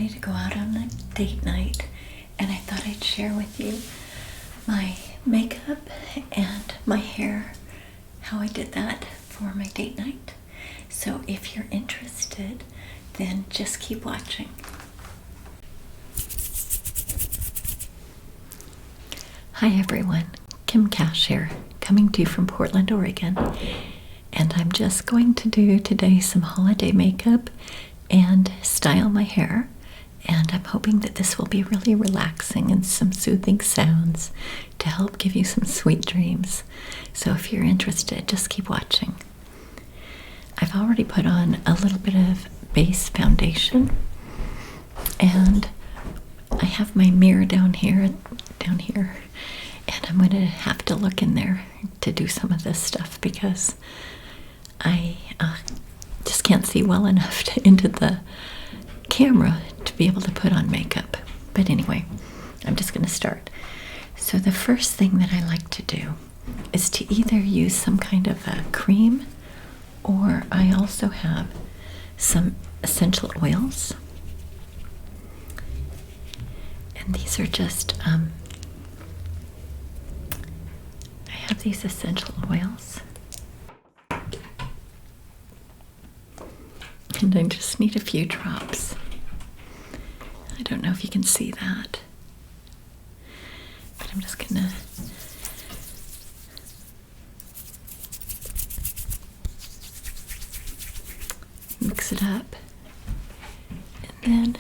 ready to go out on a date night, and I thought I'd share with you my makeup and my hair, how I did that for my date night. So if you're interested, then just keep watching. Hi everyone, Kim Cash here, coming to you from Portland, Oregon. And I'm just going to do today some holiday makeup and style my hair. And I'm hoping that this will be really relaxing and some soothing sounds to help give you some sweet dreams. So if you're interested, just keep watching. I've already put on a little bit of base foundation, and I have my mirror down here, and I'm going to have to look in there to do some of this stuff because I just can't see well enough into the camera to be able to put on makeup. But anyway, I'm just going to start. So the first thing that I like to do is to either use some kind of a cream, or I also have some essential oils. And these are just, I have these essential oils. And I just need a few drops. I don't know if you can see that, but I'm just gonna mix it up. And then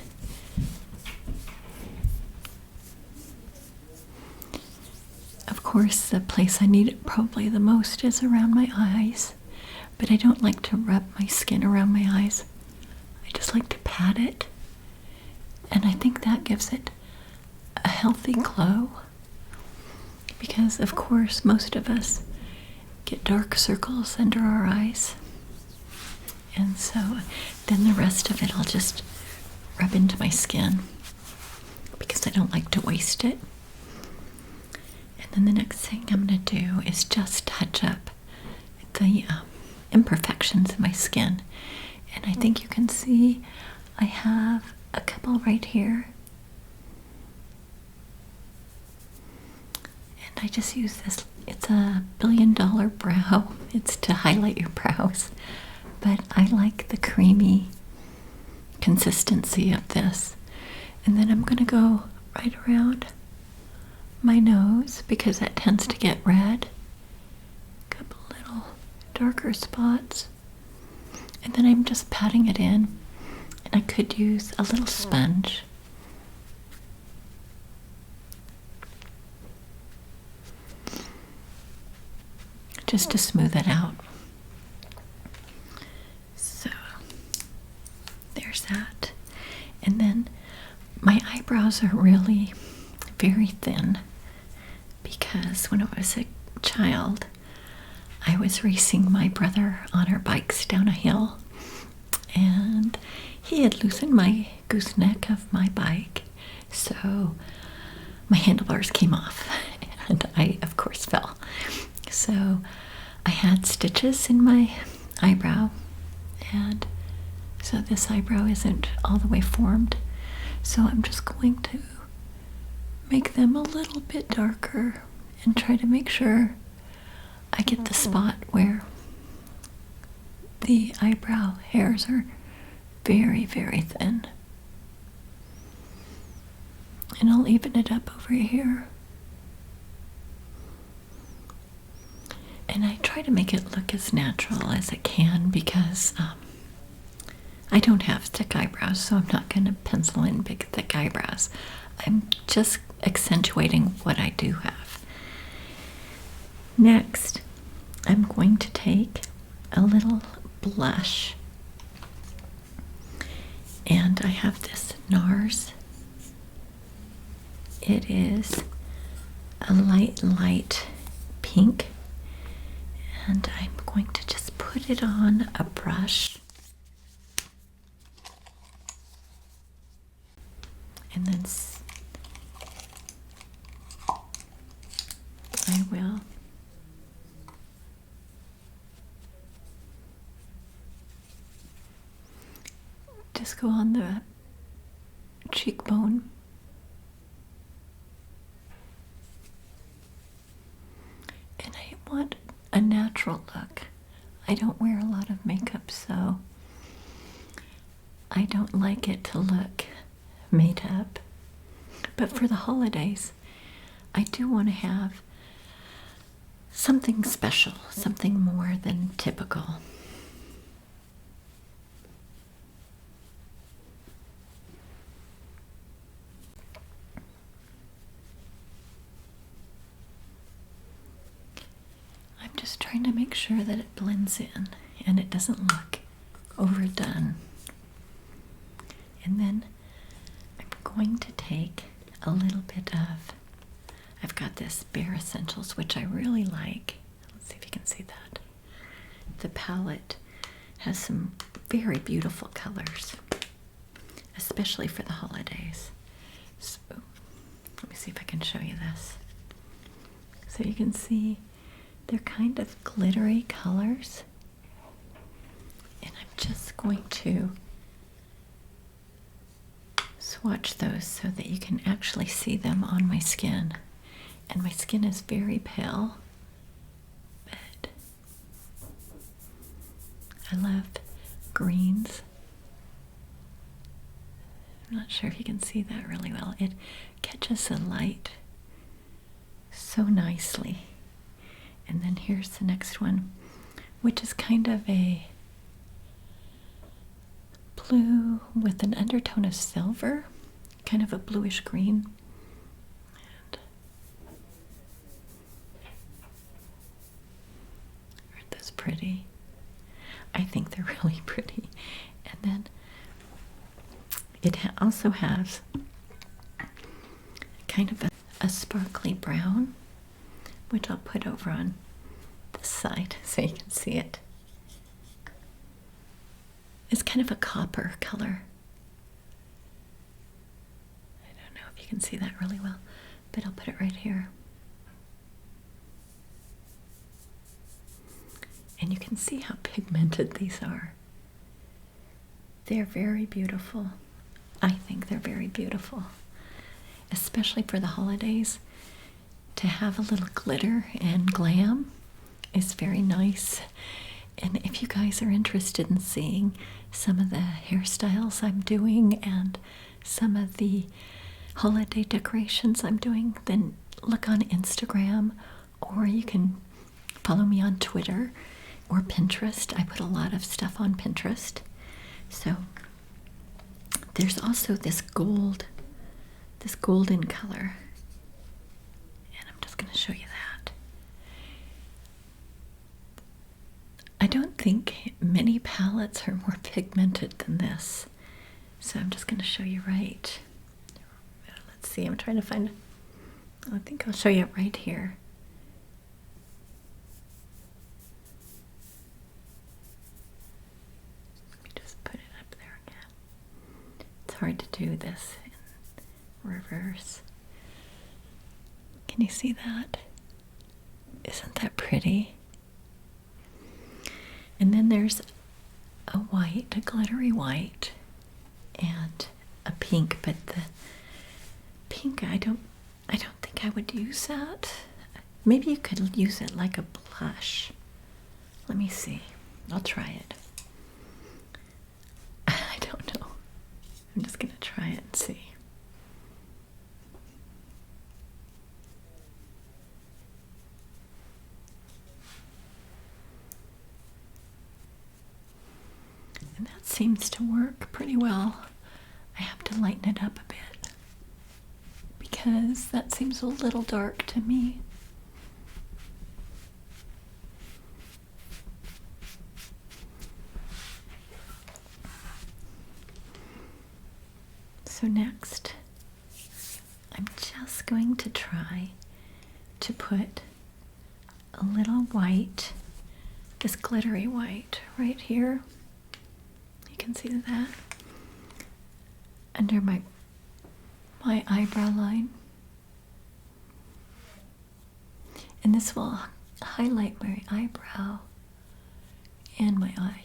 of course the place I need it probably the most is around my eyes, but I don't like to rub my skin around my eyes. I just like to pat it, and I think that gives it a healthy glow, because of course most of us get dark circles under our eyes, and so then the rest of it I'll just rub into my skin because I don't like to waste it. And then the next thing I'm going to do is just touch up the imperfections in my skin. And I think you can see I have a couple right here. And I just use this. It's a $1 billion brow. It's to highlight your brows. But I like the creamy consistency of this. And then I'm going to go right around my nose because that tends to get red. A couple little darker spots. And then I'm just patting it in, and I could use a little sponge. Just to smooth it out. So, there's that. And then my eyebrows are really very thin because when I was a child, I was racing my brother on our bikes down a hill, and he had loosened my gooseneck of my bike, so my handlebars came off, and I, of course, fell. So I had stitches in my eyebrow, and so this eyebrow isn't all the way formed, so I'm just going to make them a little bit darker and try to make sure I get the spot where the eyebrow hairs are very, very thin. And I'll even it up over here. And I try to make it look as natural as it can because I don't have thick eyebrows, so I'm not going to pencil in big, thick eyebrows. I'm just accentuating what I do have. Next, I'm going to take a little blush, and I have this NARS. It is a light pink, and I'm going to just put it on a brush, and then I will just go on the cheekbone. And I want a natural look. I don't wear a lot of makeup, so I don't like it to look made up. But for the holidays, I do want to have something special, something more than typical. I'm just trying to make sure that it blends in and it doesn't look overdone. And then I'm going to take a little bit of, I've got this Bare Essentials, which I really like. Let's see if you can see that. The palette has some very beautiful colors, especially for the holidays. So, let me see if I can show you this. So you can see they're kind of glittery colors. And I'm just going to swatch those so that you can actually see them on my skin. And my skin is very pale, but I love greens. I'm not sure if you can see that really well. It catches the light so nicely. And then here's the next one, which is kind of a blue with an undertone of silver, kind of a bluish green. And aren't those pretty? I think they're really pretty. And then it also has kind of a sparkly brown, which I'll put over on this side so you can see it. It's kind of a copper color. I don't know if you can see that really well, but I'll put it right here. And you can see how pigmented these are. They're very beautiful. I think they're very beautiful, especially for the holidays. To have a little glitter and glam is very nice. And if you guys are interested in seeing some of the hairstyles I'm doing and some of the holiday decorations I'm doing, then look on Instagram, or you can follow me on Twitter or Pinterest. I put a lot of stuff on Pinterest. So there's also this golden color. And I'm just going to show you that. I don't think many palettes are more pigmented than this. So I'm just going to show you right. Let's see, I'm trying to find, I think I'll show you it right here. Let me just put it up there again. It's hard to do this in reverse. Can you see that? Isn't that pretty? And then there's a white, a glittery white, and a pink, but the pink, I don't think I would use that. Maybe you could use it like a blush. Let me see. I'll try it. I don't know. I'm just gonna try it and see. And that seems to work pretty well. I have to lighten it up a bit because that seems a little dark to me. So next, I'm just going to try to put a little white, this glittery white right here. You can see that under my eyebrow line. And this will highlight my eyebrow and my eye.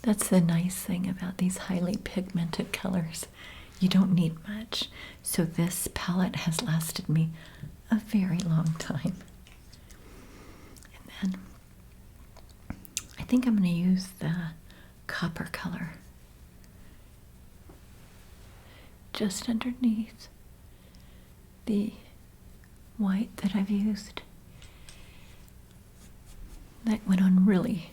That's the nice thing about these highly pigmented colors. You don't need much. So this palette has lasted me a very long time. And then I think I'm going to use the copper color just underneath the white that I've used. That went on really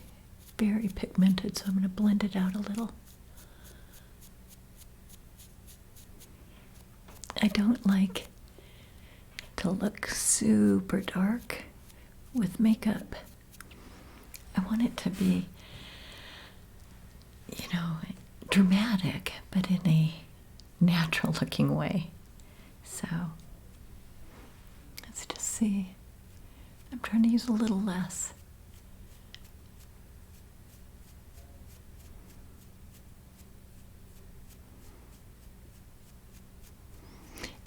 very pigmented, so I'm going to blend it out a little. I don't like to look super dark with makeup. I want it to be, you know, dramatic, but in a natural looking way. So let's just see. I'm trying to use a little less.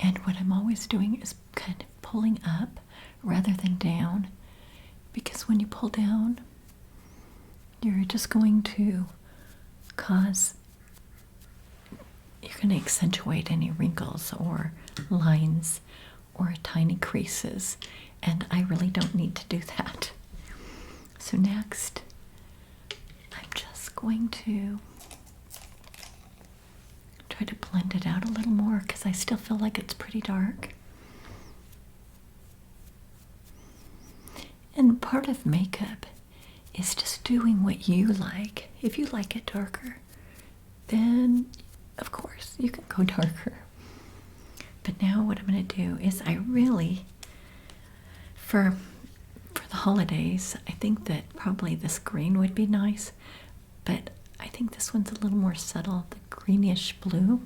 And what I'm always doing is kind of pulling up rather than down, because when you pull down, you're just going to you're going to accentuate any wrinkles or lines or tiny creases, and I really don't need to do that. So next, I'm just going to try to blend it out a little more because I still feel like it's pretty dark. And part of makeup is just doing what you like. If you like it darker, then of course you can go darker. But now what I'm going to do is I really, for the holidays, I think that probably this green would be nice, but I think this one's a little more subtle, the greenish blue.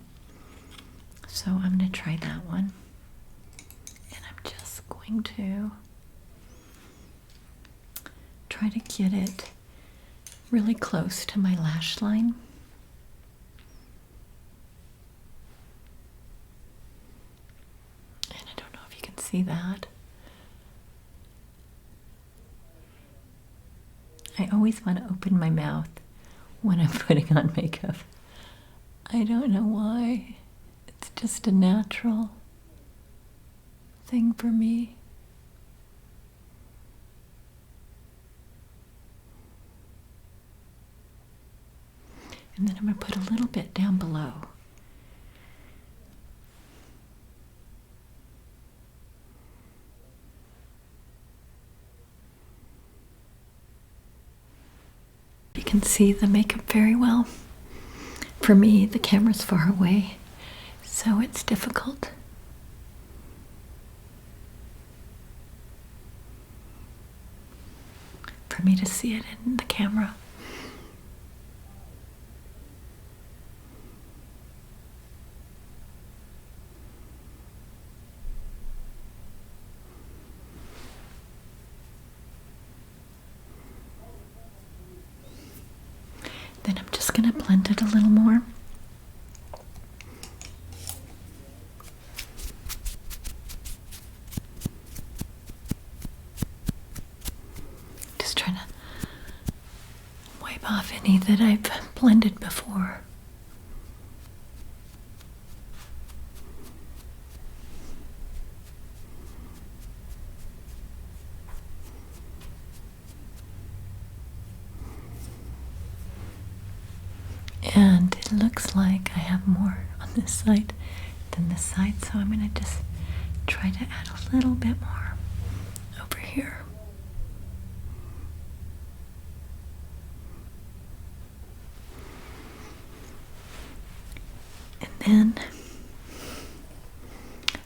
So I'm going to try that one. And I'm just going to try to get it really close to my lash line. And I don't know if you can see that. I always want to open my mouth when I'm putting on makeup. I don't know why. It's just a natural thing for me. And then I'm going to put a little bit down below. You can see the makeup very well. For me, the camera's far away, so it's difficult. For me to see it in the camera. Then I'm just going to blend it a little more. Just trying to wipe off any that I've blended before. And it looks like I have more on this side than this side, so I'm going to just try to add a little bit more over here. And then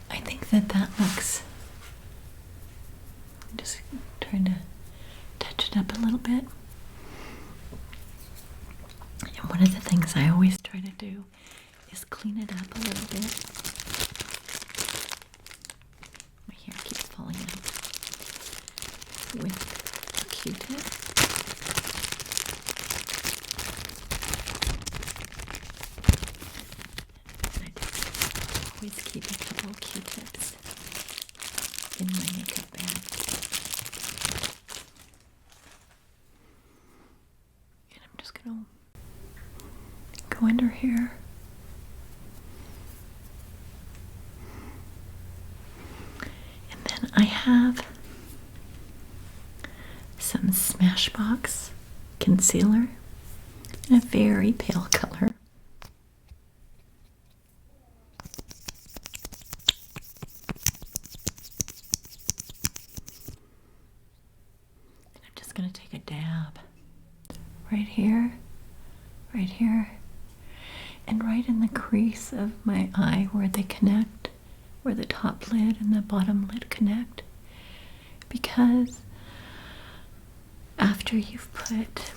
I think that looks, I'm just trying to touch it up a little bit. And one of the things I always try to do is clean it up a little bit. My hair keeps falling out with a Q-tip. I just always keep a couple of Q-tips in my makeup bag. And I'm just going to go under here. And then I have some Smashbox concealer in a very pale color. And I'm just going to take a dab right here, and right in the crease of my eye where they connect, where the top lid and the bottom lid connect. Because after you've put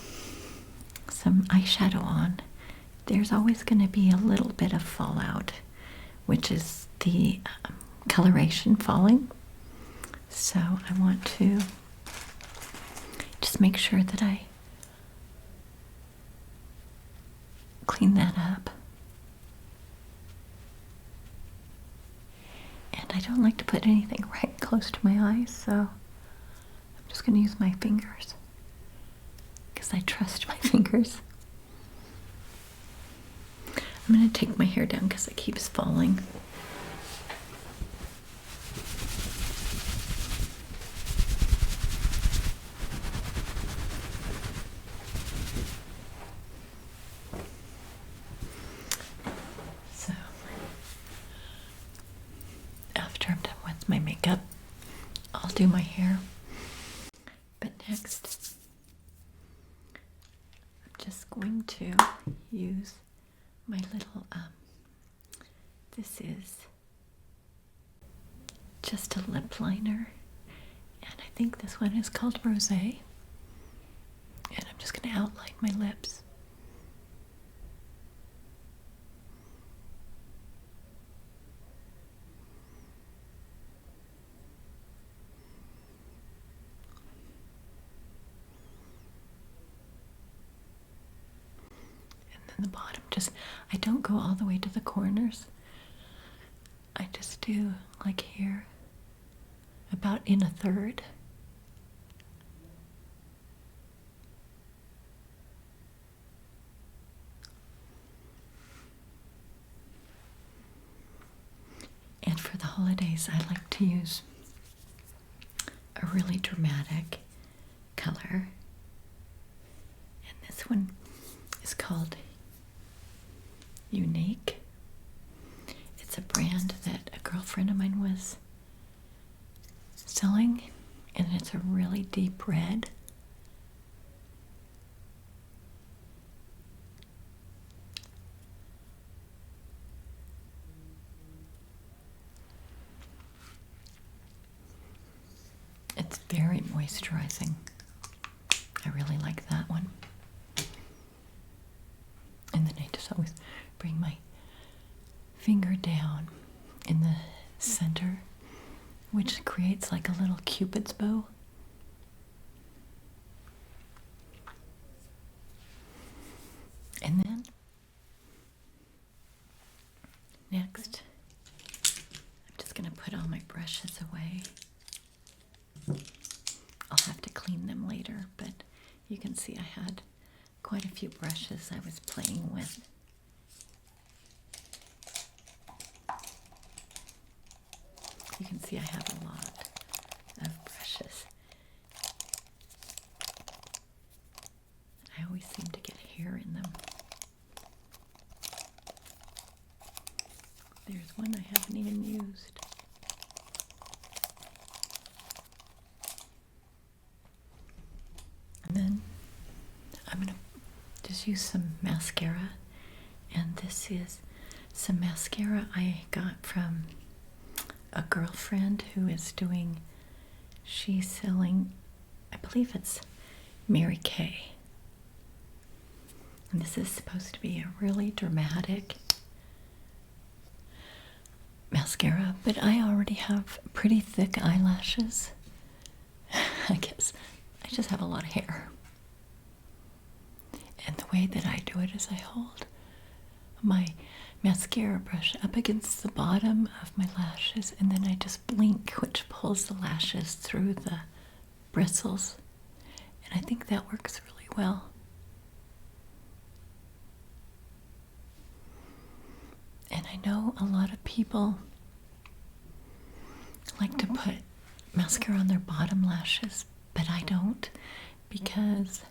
some eyeshadow on, there's always going to be a little bit of fallout, which is the coloration falling. So I want to just make sure that I clean that up. And I don't like to put anything right close to my eyes, so I'm just going to use my fingers because I trust my fingers. I'm going to take my hair down because it keeps falling. So, after I'm done with my makeup, I'll do my hair. But next, I'm just going to use my little, this is just a lip liner, and I think this one is called Rosé, and I'm just going to outline my lips. The bottom, just, I don't go all the way to the corners. I just do like here, about in a third. And for the holidays, I like to use a really dramatic color. And this one is called Unique. It's a brand that a girlfriend of mine was selling, and it's a really deep red. It's very moisturizing. I really like that one. And then I just always bring my finger down in the center, which creates like a little Cupid's bow. And then next, I'm just going to put all my brushes away. I'll have to clean them later, but you can see I had quite a few brushes I was playing with. You can see I have a lot of brushes. I always seem to get hair in them. There's one I haven't even used. And then I'm going to just use some mascara. And this is some mascara I got from a girlfriend who is doing, she's selling, I believe it's Mary Kay. And this is supposed to be a really dramatic mascara, but I already have pretty thick eyelashes. I guess I just have a lot of hair. And the way that I do it is I hold my mascara brush up against the bottom of my lashes, and then I just blink, which pulls the lashes through the bristles. And I think that works really well. I know a lot of people like to put mascara on their bottom lashes, but I don't, because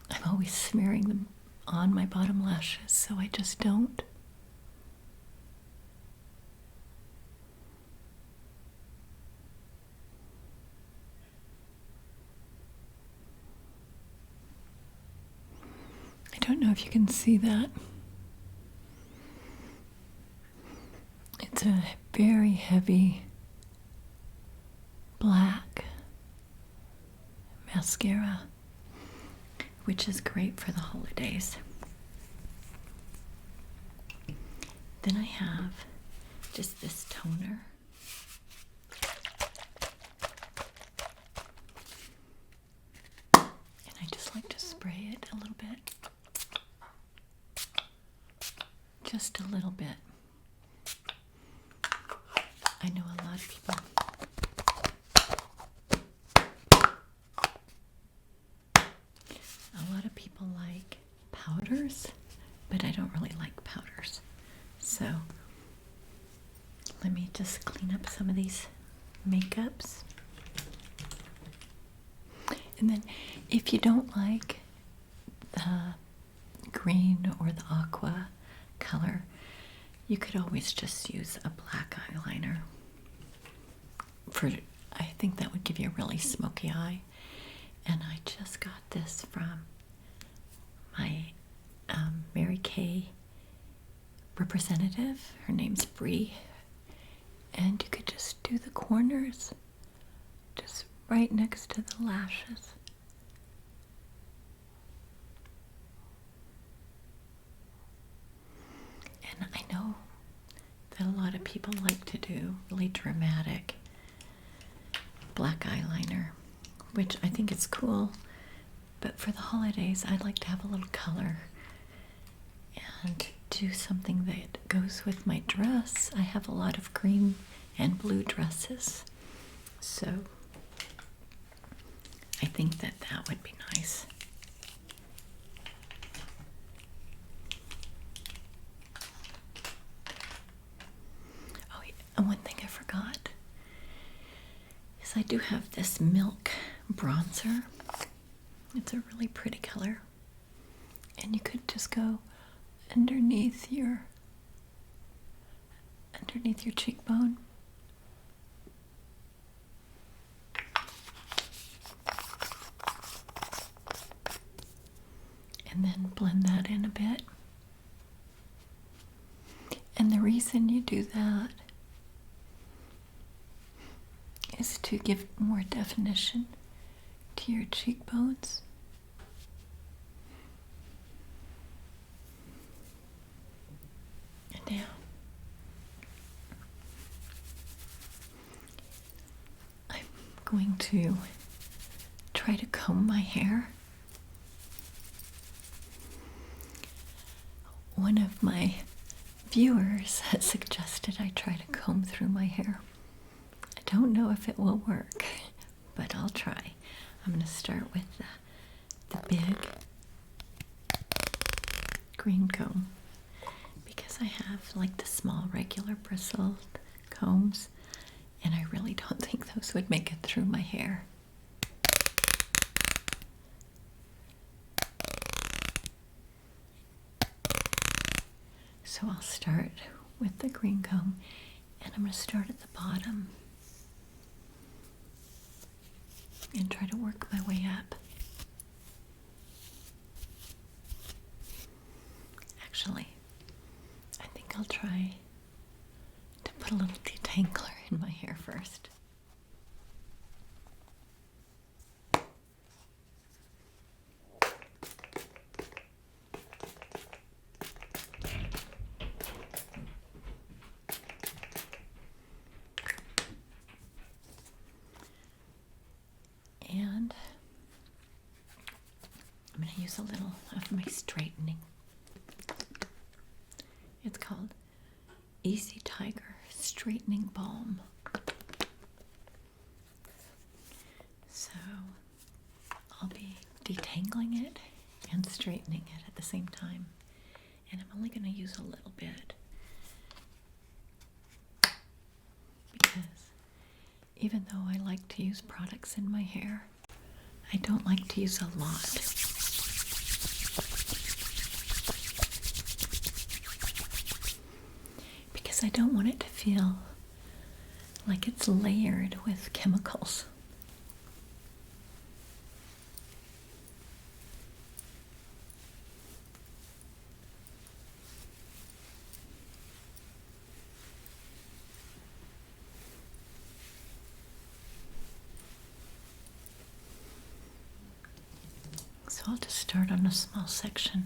I'm always smearing them on my bottom lashes, so I just don't. I don't know if you can see that. It's a very heavy black mascara, which is great for the holidays. Then I have just this toner. And I just like to spray it a little bit. Just a little bit. I know a lot of people like powders, but I don't really like powders. So let me just clean up some of these makeups. And then if you don't like the green or the aqua color, you could always just use a black eyeliner. I think that would give you a really smoky eye. And I just got this from my Mary Kay representative. Her name's Bree. And you could just do the corners, just right next to the lashes. And I know that a lot of people like to do really dramatic black eyeliner, which I think is cool. But for the holidays, I'd like to have a little color and do something that goes with my dress. I have a lot of green and blue dresses, so I think that that would be nice. Oh, and one thing I forgot is I do have this milk bronzer. It's a really pretty color, and you could just go underneath your cheekbone. And then blend that in a bit. And the reason you do that is to give more definition to your cheekbones. And now I'm going to try to comb my hair. One of my viewers has suggested I try to comb through my hair. I don't know if it will work, but I'll try. I'm going to start with the big green comb, because I have like the small regular bristled combs, and I really don't think those would make it through my hair. So I'll start with the green comb, and I'm going to start at the bottom and try to work my way up. Actually, I think I'll try to put a little detangler in my hair first. And I'm going to use a little of my straightening. It's called Easy Tiger Straightening Balm. So I'll be detangling it and straightening it at the same time. And I'm only going to use a little bit because even though I like to use products in my hair, I don't like to use a lot. Because I don't want it to feel like it's layered with chemicals. So I'll just start on a small section.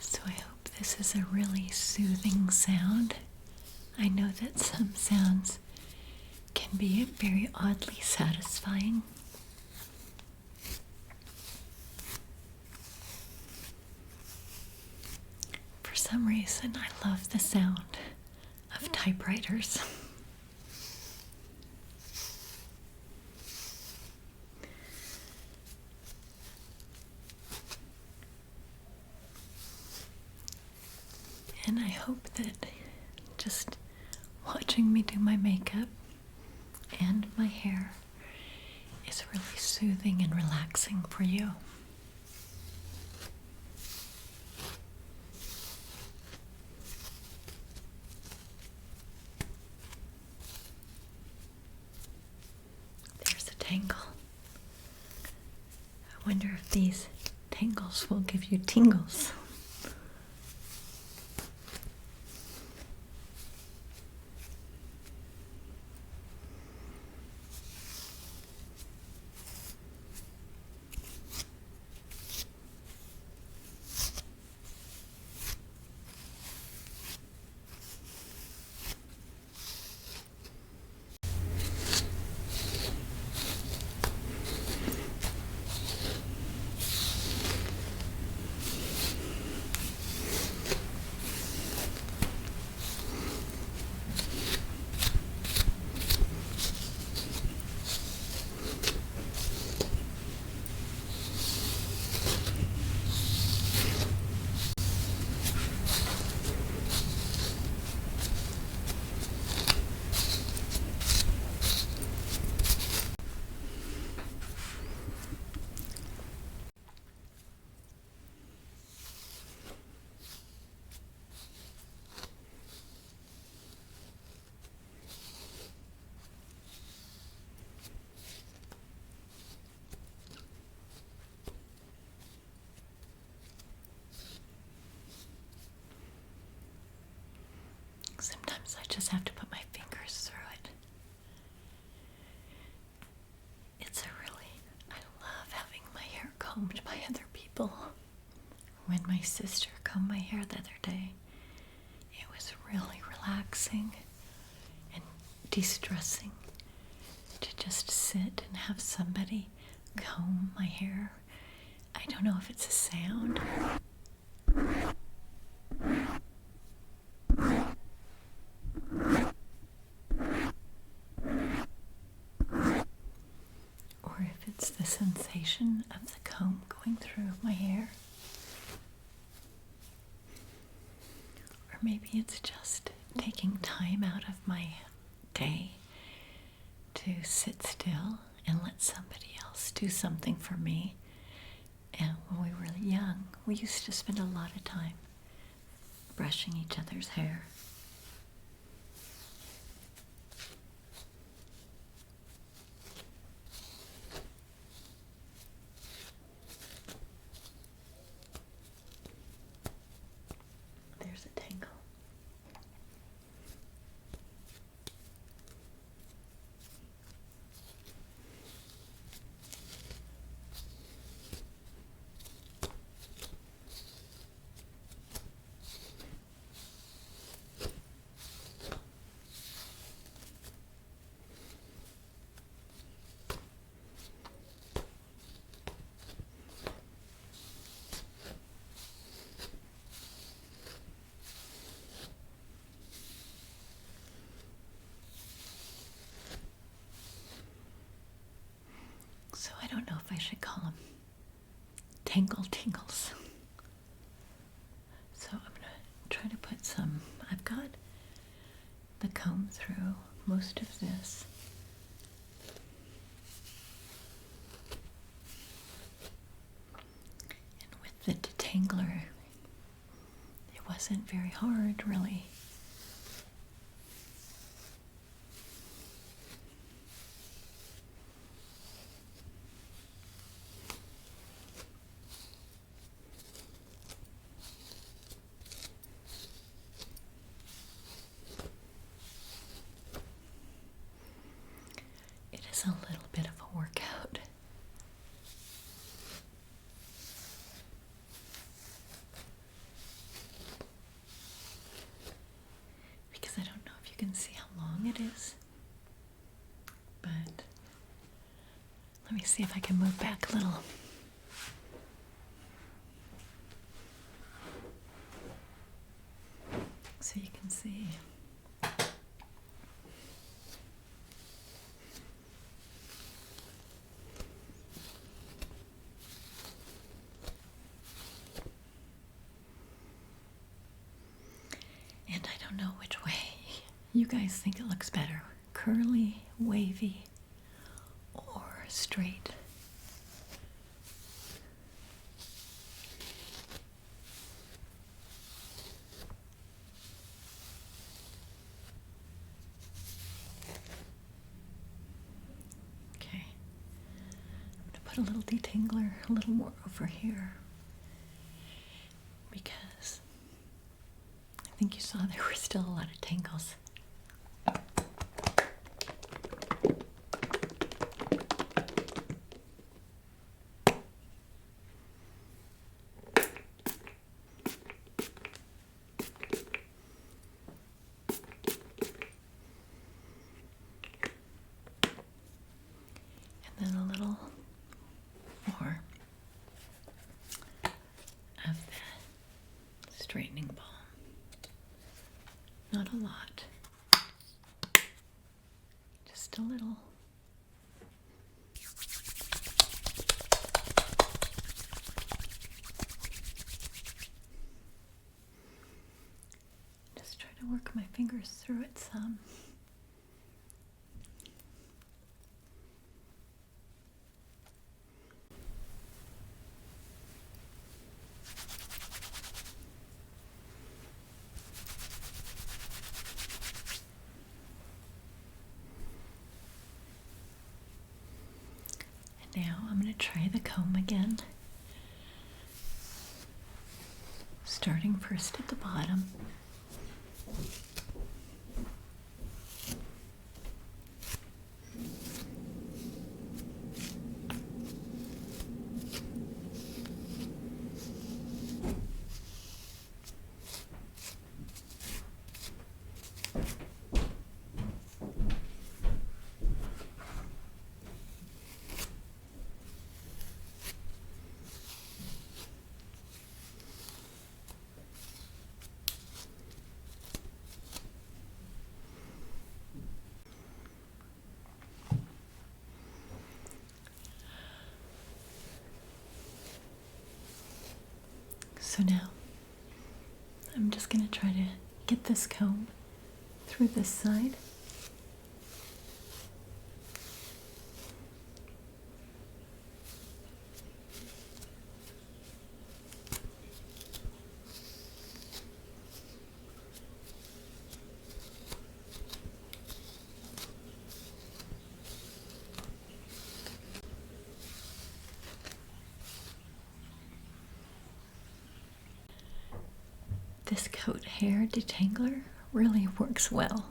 So I hope this is a really soothing sound. I know that some sounds can be very oddly satisfying. For some reason, I love the sound of typewriters. And I hope that just watching me do my makeup and my hair is really soothing and relaxing for you. There's a tangle. I wonder if these tangles will give you tingles. Sometimes I just have to put my fingers through it. I love having my hair combed by other people. When my sister combed my hair the other day, it was really relaxing and de-stressing to just sit and have somebody comb my hair. I don't know if it's a sound or if it's the sensation of the comb going through my hair. Or maybe it's just taking time out of my day to sit still and let somebody else do something for me. And when we were young, we used to spend a lot of time brushing each other's hair. There's a tangle. I should call them tingles. So I'm going to try to put some, I've got the comb through most of this. And with the detangler, it wasn't very hard, really. It is a little bit of a workout. Because I don't know if you can see how long it is, but let me see if I can move back a little. So you can see. And I don't know which way you guys think it looks better, curly, wavy, or straight. Okay, I'm going to put a little detangler a little more over here because I think you saw there were still a lot of tangles. And then a little more of the straightening balm. Not a lot, just a little. Just try to work my fingers through it some. Now I'm going to try the comb again, starting first at the bottom. So now I'm just going to try to get this comb through this side. This coat hair detangler really works well.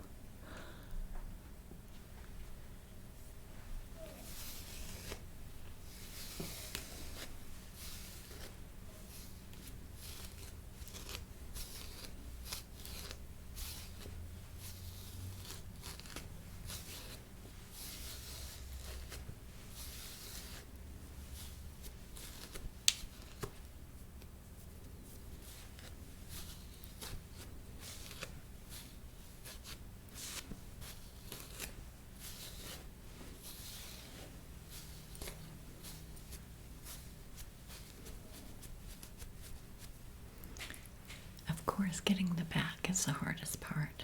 is getting the back is the hardest part,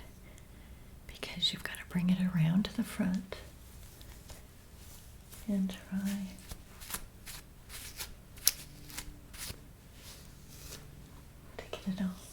because you've got to bring it around to the front and try to get it off.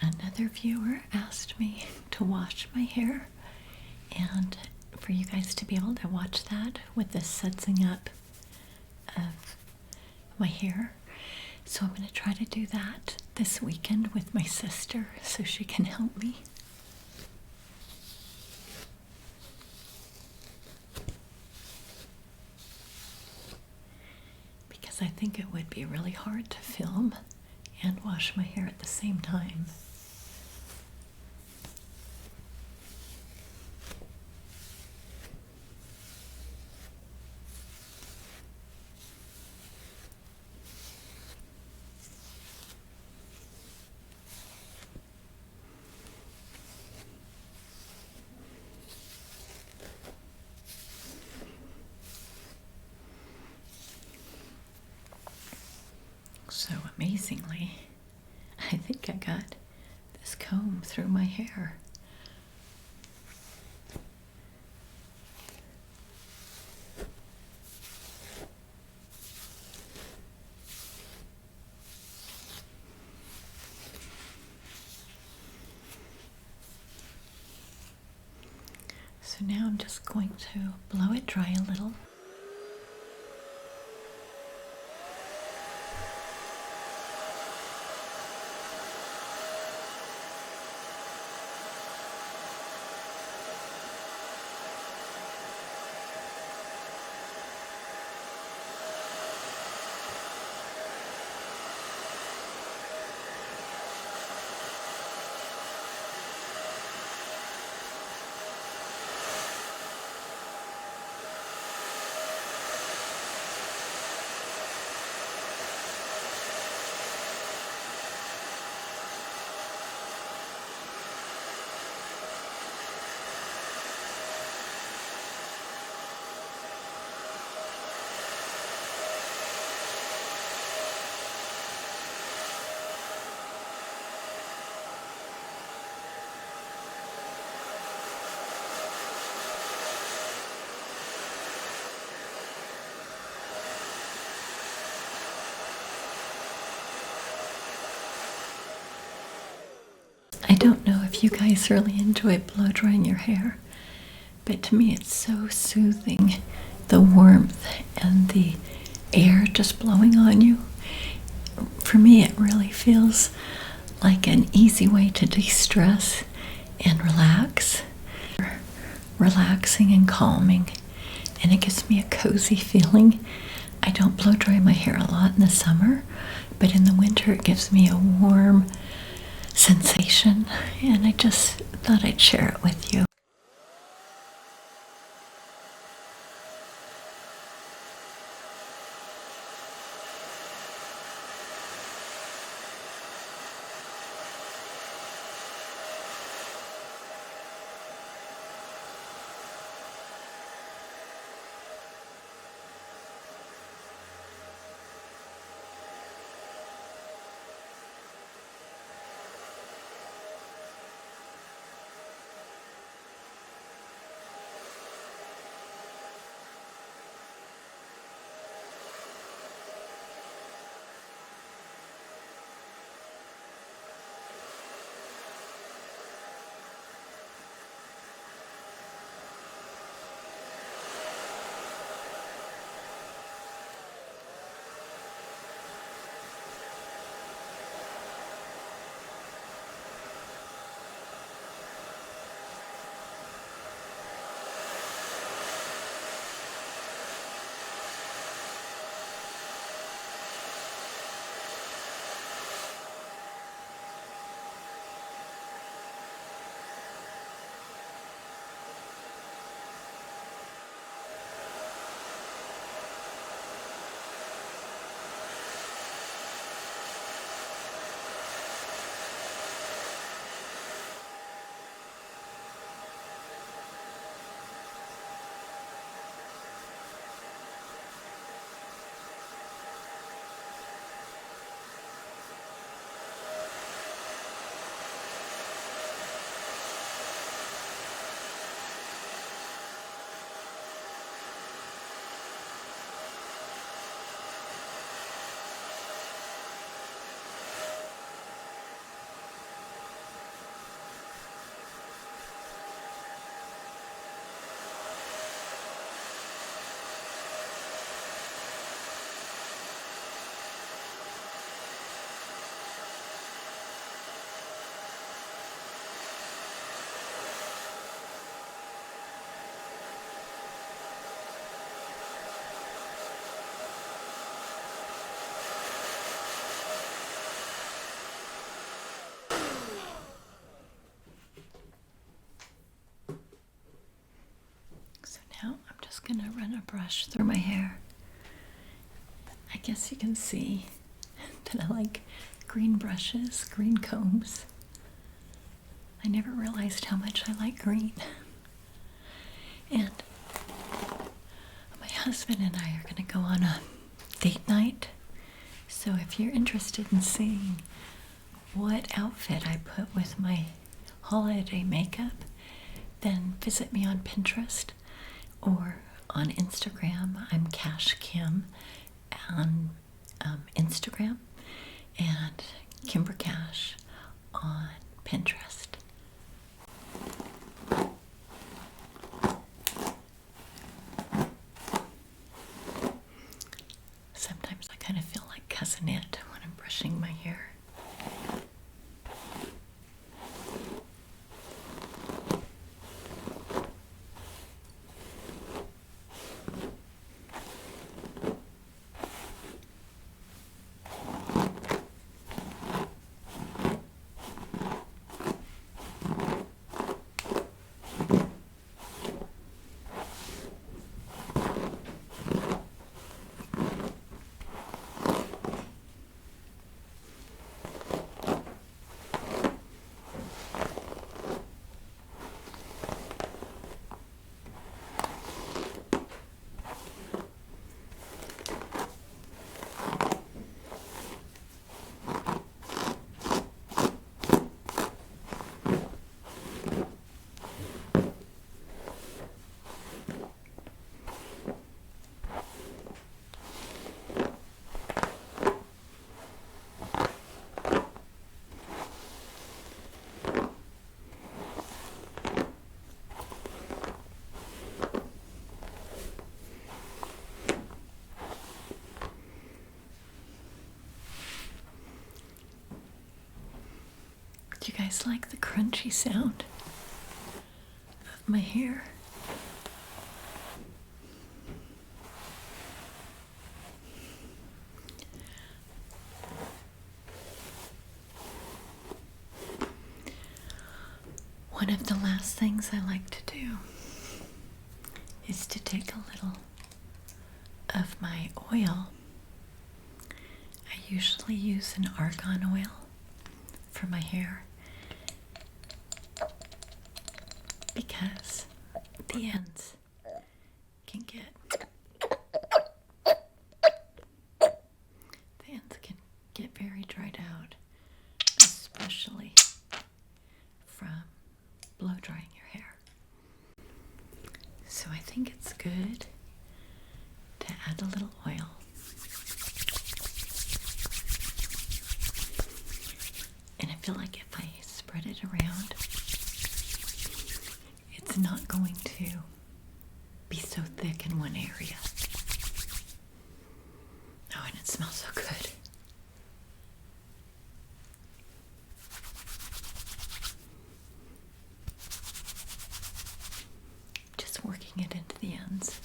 Another viewer asked me to wash my hair, and for you guys to be able to watch that with the sudsing up of my hair. So I'm going to try to do that this weekend with my sister so she can help me. Because I think it would be really hard to film and wash my hair at the same time. So amazingly, I think I got this comb through my hair. So now I'm just going to blow it dry a little. I don't know if you guys really enjoy blow drying your hair, but to me it's so soothing. The warmth and the air just blowing on you. For me, it really feels like an easy way to de-stress and relax. Relaxing and calming, and it gives me a cozy feeling. I don't blow dry my hair a lot in the summer, but in the winter it gives me a warm sensation, and I just thought I'd share it with you. gonna run a brush through my hair. I guess you can see that I like green brushes, green combs. I never realized how much I like green. And my husband and I are gonna go on a date night. So if you're interested in seeing what outfit I put with my holiday makeup, then visit me on Pinterest or on Instagram. I'm Cash Kim on Instagram and Kimber Cash on Pinterest. Sometimes I kind of feel like Cousin It when I'm brushing my hair. Do you guys like the crunchy sound of my hair? One of the last things I like to do is to take a little of my oil. I usually use an argan oil for my hair because the ends can get very dried out, especially from blow drying your hair. So I think it's good to add a little oil. And I feel like if I spread it around, it's not going to be so thick in one area. Oh, and it smells so good. Just working it into the ends.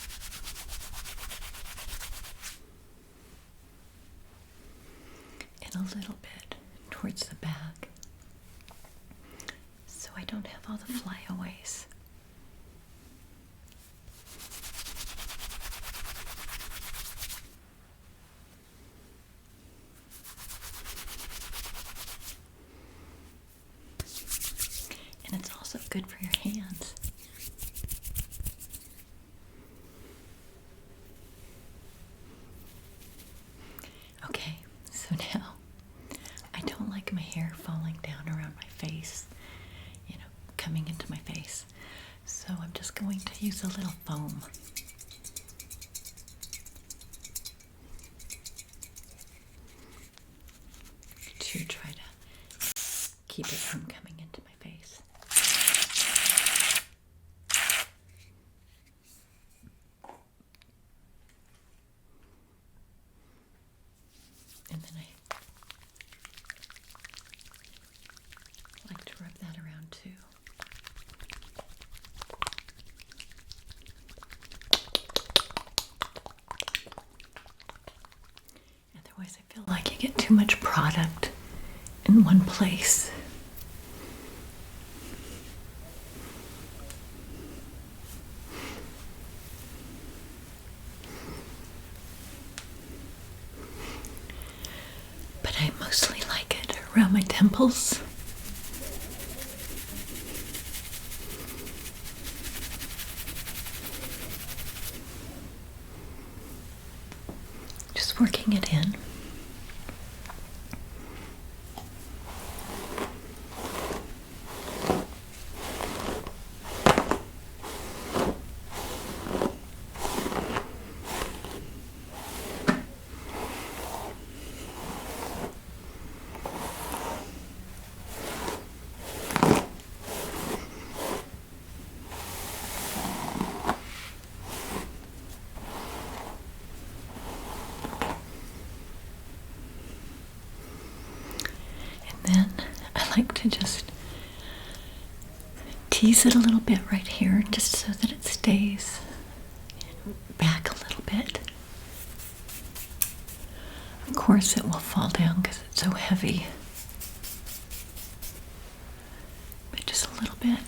And a little bit towards the back, so I don't have all the flyaways. And it's also good for your hands. Okay, so now I don't like my hair falling down around my face, coming into my face. So I'm just going to use a little foam. To try to keep it from coming into my face. And then I like to rub that around too. Otherwise I feel like you get too much product in one place. but I mostly like it around my temples. Just working it in. Then I like to just tease it a little bit right here, just so that it stays back a little bit. Of course it will fall down because it's so heavy, but just a little bit.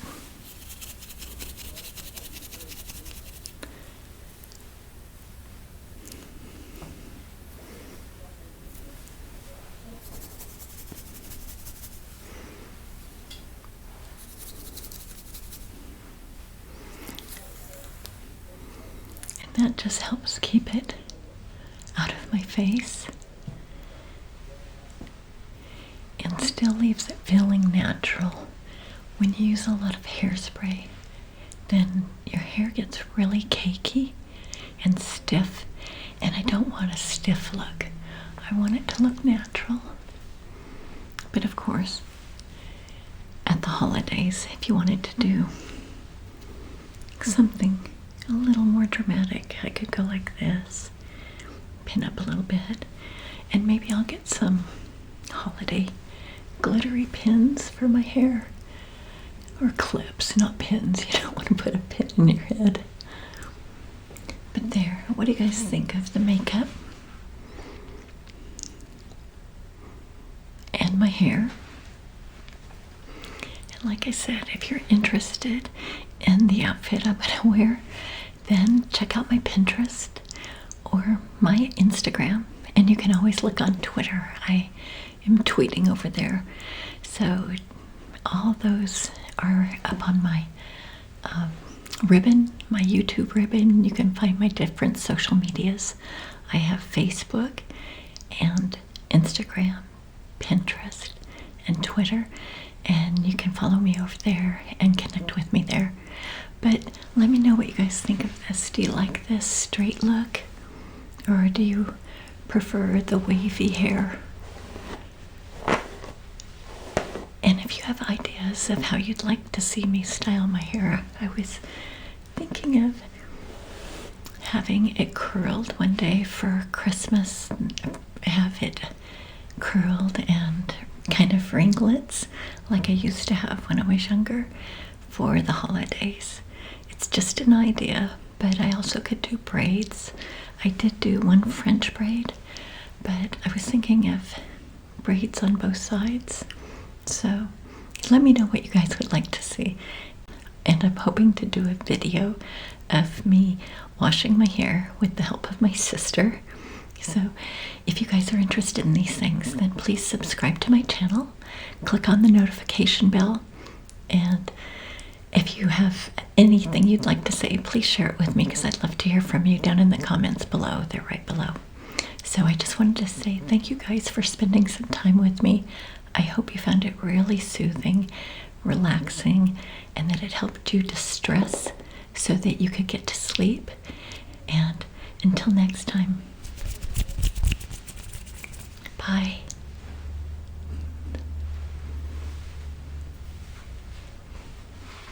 That just helps keep it out of my face and still leaves it feeling natural. When you use a lot of hairspray, then your hair gets really cakey and stiff, and I don't want a stiff look. I want it to look natural. But of course, at the holidays, if you wanted to do something a little more dramatic, I could go like this, pin up a little bit, and maybe I'll get some holiday glittery pins for my hair, or clips, not pins. You don't want to put a pin in your head. But there, what do you guys think of the makeup and my hair? And like I said, if you're interested in the outfit I'm gonna wear, then check out my Pinterest or my Instagram, and you can always look on Twitter. I am tweeting over there, so all those are up on my ribbon, my YouTube ribbon. You can find my different social medias. I have Facebook and Instagram, Pinterest, and Twitter, and you can follow me over there and connect with me there. But let me know what you guys think of this. Do you like this straight look, or do you prefer the wavy hair? And if you have ideas of how you'd like to see me style my hair, I was thinking of having it curled one day for Christmas, have it curled and kind of ringlets like I used to have when I was younger for the holidays. It's just an idea, but I also could do braids. I did do one French braid, but I was thinking of braids on both sides. So let me know what you guys would like to see. And I'm hoping to do a video of me washing my hair with the help of my sister. So if you guys are interested in these things, then please subscribe to my channel, click on the notification bell, and if you have anything you'd like to say, please share it with me, because I'd love to hear from you down in the comments below. They're right below. So I just wanted to say thank you guys for spending some time with me. I hope you found it really soothing, relaxing, and that it helped you distress so that you could get to sleep. And until next time, bye.